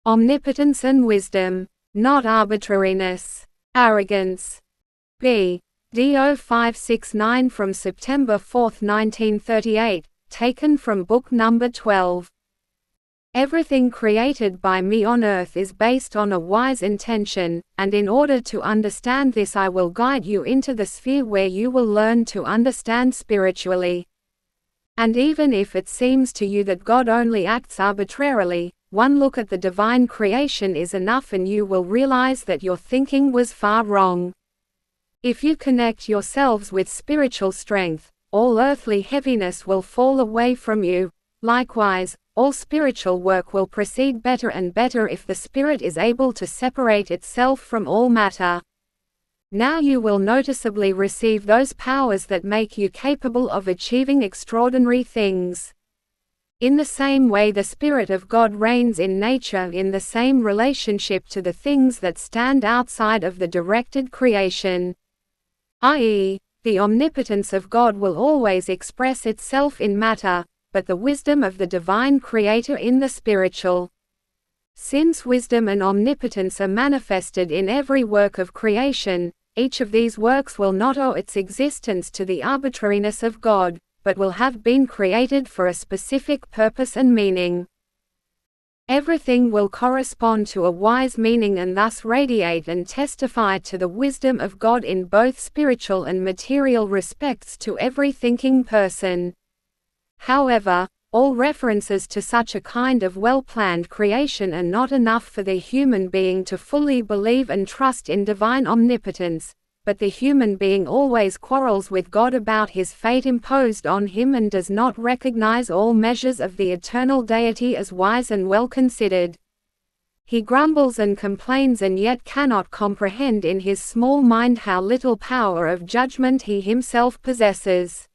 omnipotence and wisdom, not arbitrariness. Arrogance. BD0569 from September 4, 1938, taken from book number 12. Everything created by me on earth is based on a wise intention, and in order to understand this I will guide you into the sphere where you will learn to understand spiritually. And even if it seems to you that God only acts arbitrarily, one look at the divine creation is enough and you will realize that your thinking was far wrong. If you connect yourselves with spiritual strength, all earthly heaviness will fall away from you. Likewise, all spiritual work will proceed better and better if the spirit is able to separate itself from all matter. Now you will noticeably receive those powers that make you capable of achieving extraordinary things. In the same way the Spirit of God reigns in nature in the same relationship to the things that stand outside of the directed creation. I.e., the omnipotence of God will always express itself in matter, but the wisdom of the divine Creator in the spiritual. Since wisdom and omnipotence are manifested in every work of creation, each of these works will not owe its existence to the arbitrariness of God, but will have been created for a specific purpose and meaning. Everything will correspond to a wise meaning and thus radiate and testify to the wisdom of God in both spiritual and material respects to every thinking person. However, all references to such a kind of well-planned creation are not enough for the human being to fully believe and trust in divine omnipotence, but the human being always quarrels with God about his fate imposed on him and does not recognize all measures of the eternal deity as wise and well considered. He grumbles and complains and yet cannot comprehend in his small mind how little power of judgment he himself possesses.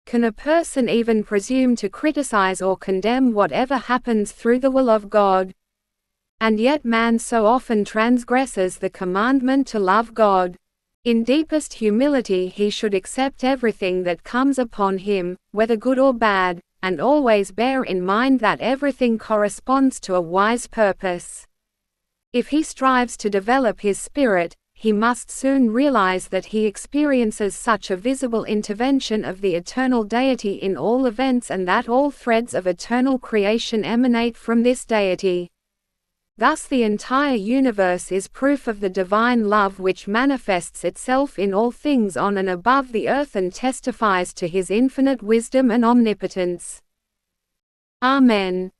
Can a person even presume to criticize or condemn whatever happens through the will of God? And yet man so often transgresses the commandment to love God. In deepest humility he should accept everything that comes upon him, whether good or bad, and always bear in mind that everything corresponds to a wise purpose. If he strives to develop his spirit, he must soon realize that he experiences such a visible intervention of the eternal deity in all events and that all threads of eternal creation emanate from this deity. Thus the entire universe is proof of the divine love which manifests itself in all things on and above the earth and testifies to his infinite wisdom and omnipotence. Amen.